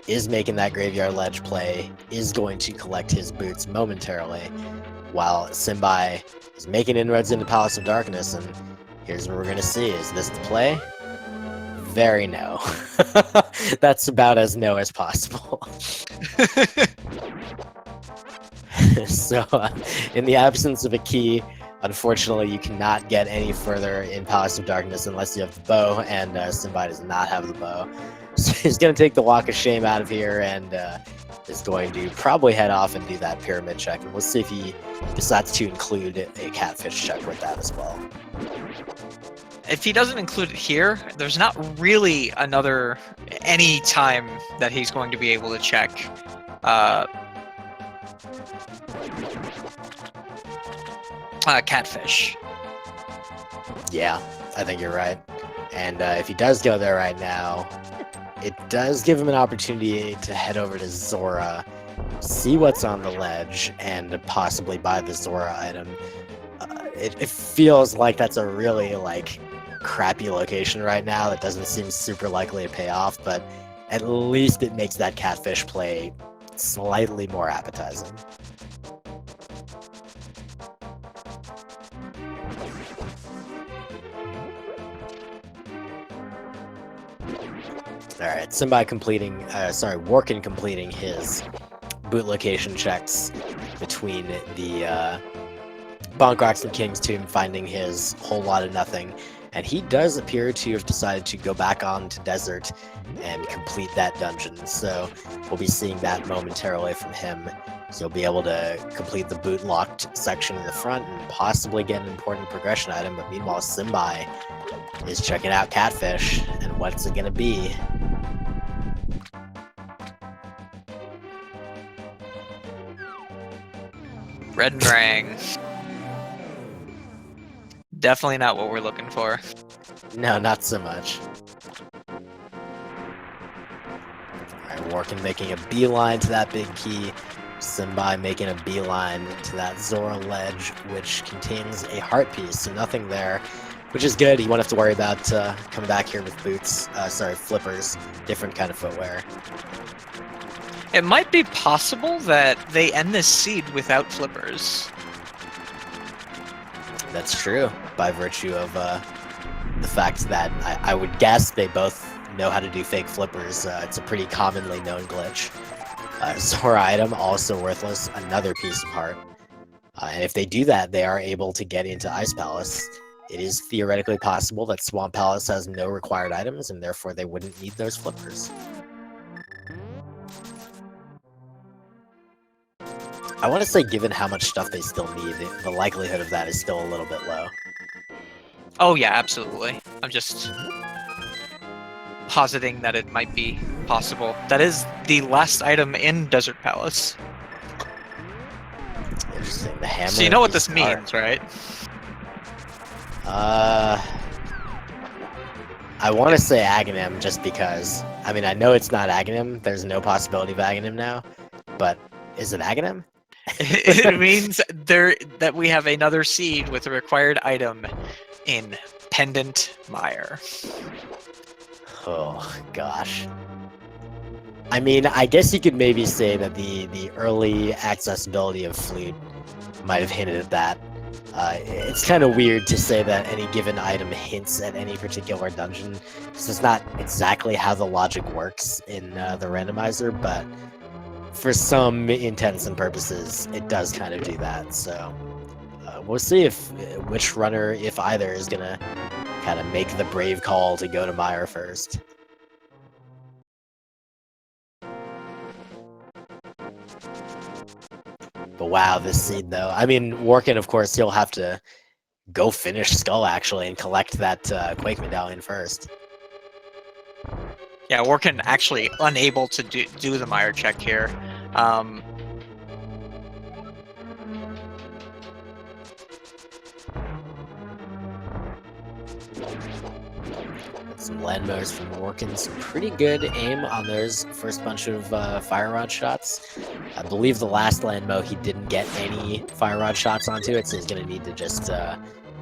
is making that graveyard ledge play, is going to collect his boots momentarily, while smbai is making inroads into Palace of Darkness, and here's what we're going to see. Is this the play? Very no. That's about as no as possible. So, in the absence of a key, unfortunately, you cannot get any further in Palace of Darkness unless you have the bow, and smbai does not have the bow. So he's going to take the Walk of Shame out of here and is going to probably head off and do that pyramid check. And we'll see if he decides to include a catfish check with that as well. If he doesn't include it here, there's not really any time that he's going to be able to check catfish. Yeah, I think you're right. And if he does go there right now, it does give him an opportunity to head over to Zora, see what's on the ledge, and possibly buy the Zora item. It feels like that's a really, crappy location right now that doesn't seem super likely to pay off, but at least it makes that catfish play slightly more appetizing. Alright, Warken completing his boot location checks between the Bonk Rocks and King's Tomb, finding his whole lot of nothing, and he does appear to have decided to go back on to Desert and complete that dungeon, so we'll be seeing that momentarily from him. So he'll be able to complete the boot locked section in the front and possibly get an important progression item, but meanwhile smbai is checking out Catfish, and what's it gonna be? Red Rang. Definitely not what we're looking for. No, not so much. Alright, Warken making a beeline to that big key. smbai making a beeline to that Zora ledge, which contains a heart piece, so nothing there. which is good. You won't have to worry about coming back here with boots. Sorry, flippers. Different kind of footwear. It might be possible that they end this seed without flippers. That's true, by virtue of the fact that I would guess they both know how to do fake flippers. It's a pretty commonly known glitch. Sora item, also worthless, another piece of heart. And if they do that, they are able to get into Ice Palace. It is theoretically possible that Swamp Palace has no required items, and therefore they wouldn't need those flippers. I want to say, given how much stuff they still need, the likelihood of that is still a little bit low. Oh yeah, absolutely. I'm just positing that it might be possible. That is the last item in Desert Palace. Interesting. The hammer. So you know what this means, right? I want to say Aghanim just because. I mean, I know it's not Aghanim. There's no possibility of Aghanim now. But is it Aghanim? It means that we have another seed with a required item in Pendant Mire. Oh, gosh. I mean, I guess you could maybe say that the early accessibility of Flute might have hinted at that. It's kind of weird to say that any given item hints at any particular dungeon. This is not exactly how the logic works in the randomizer, but for some intents and purposes, it does kind of do that. So we'll see which runner, if either, is going to kind of make the brave call to go to Mire first. But wow, this seed though. I mean, Warken, of course, he'll have to go finish Skull actually and collect that Quake medallion first. Yeah, Warken actually unable to do the Mire check here. Some landmos from Warken, some pretty good aim on those first bunch of fire rod shots. I believe the last landmo he didn't get any fire rod shots onto it, so he's going to need to just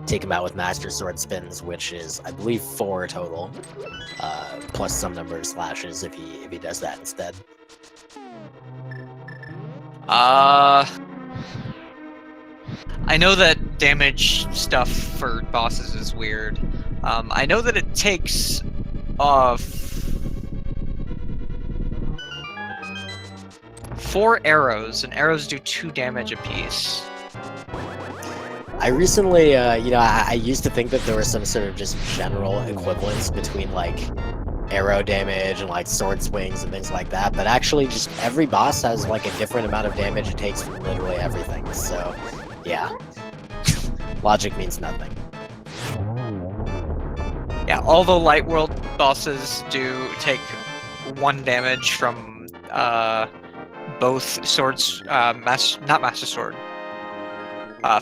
take him out with Master Sword spins, which is, I believe, 4 total, plus some number of slashes if he does that instead. I know that damage stuff for bosses is weird. I know that it takes 4 arrows, and arrows do 2 damage apiece. I recently, I used to think that there was some sort of just general equivalence between, like, arrow damage and, like, sword swings and things like that, but actually just every boss has, like, a different amount of damage it takes from literally everything, so, yeah. Logic means nothing. Yeah, all the Light World bosses do take 1 damage from both swords, not Master Sword,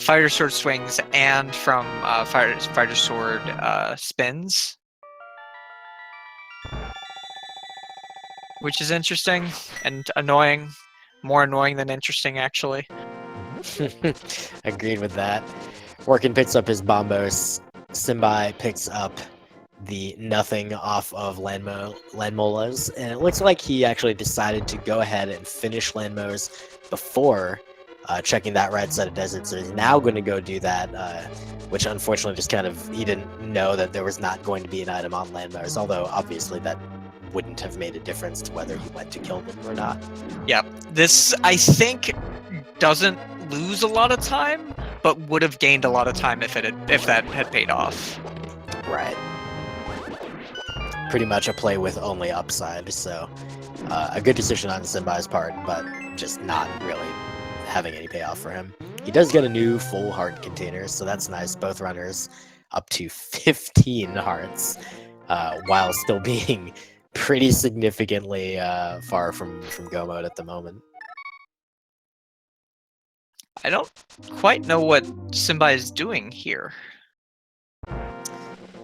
Fighter Sword swings, and from Fighter Sword spins. Which is interesting and annoying. More annoying than interesting, actually. Agreed with that. Warken picks up his bombos. Smbai picks up the nothing off of Landmolas, and it looks like he actually decided to go ahead and finish Landmos before checking that right side of desert, so he's now going to go do that, which unfortunately just kind of, he didn't know that there was not going to be an item on Landmos, although obviously that wouldn't have made a difference to whether he went to kill them or not. Yeah, this, I think, doesn't lose a lot of time, but would have gained a lot of time if that had paid off. Right. Pretty much a play with only upside, so a good decision on Simbai's part, but just not really having any payoff for him. He does get a new full heart container, so that's nice. Both runners up to 15 hearts, while still being pretty significantly far from go mode at the moment. I don't quite know what Smbai is doing here.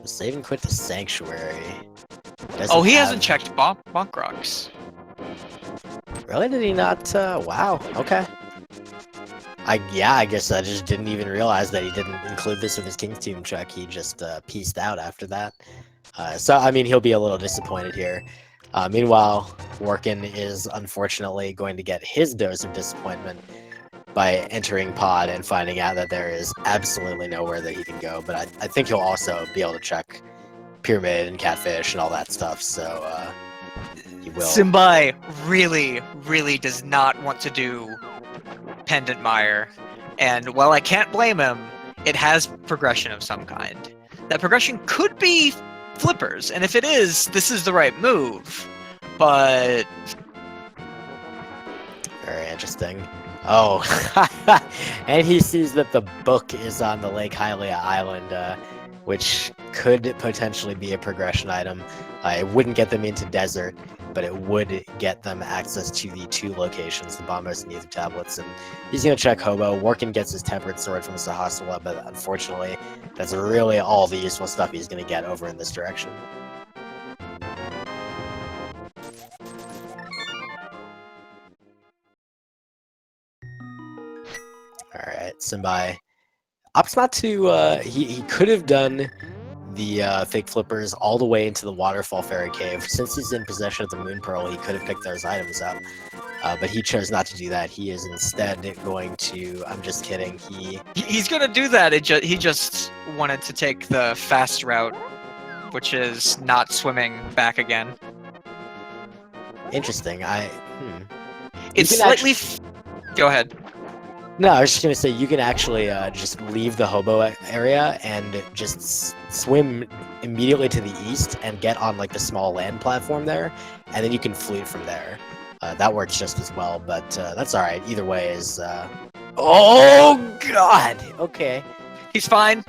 Save and quit the Sanctuary. Oh, he hasn't checked Bonk Rocks. Really? Did he not? Wow. Okay. I guess I just didn't even realize that he didn't include this with his King's Team check. He just pieced out after that. So, I mean, he'll be a little disappointed here. Meanwhile, Warken is unfortunately going to get his dose of disappointment by entering pod and finding out that there is absolutely nowhere that he can go. But I think he'll also be able to check Pyramid and Catfish and all that stuff, so he will. Smbai really does not want to do Pendant Mire, and while I can't blame him, it has progression of some kind. That progression could be flippers, and if it is, this is the right move, but... Very interesting. Oh, and he sees that the book is on the Lake Hylia Island, which could potentially be a progression item. It wouldn't get them into desert, but it would get them access to the 2 locations, the Bombos and Ether Tablets, and he's going to check Hobo. Warken gets his Tempered Sword from Sahaswala, but unfortunately, that's really all the useful stuff he's going to get over in this direction. Alright, Smbai opts not to, he could have done the fake flippers all the way into the Waterfall Fairy Cave. Since he's in possession of the Moon Pearl, he could have picked those items up, but he chose not to do that. He is instead going to, I'm just kidding, He's gonna do that, he just wanted to take the fast route, which is not swimming back again. Interesting, It's slightly... Go ahead. No, I was just going to say, you can actually just leave the Hobo area and just swim immediately to the east and get on, like, the small land platform there, and then you can fleet from there. That works just as well, but that's alright. Either way is... Oh, God! Okay. He's fine.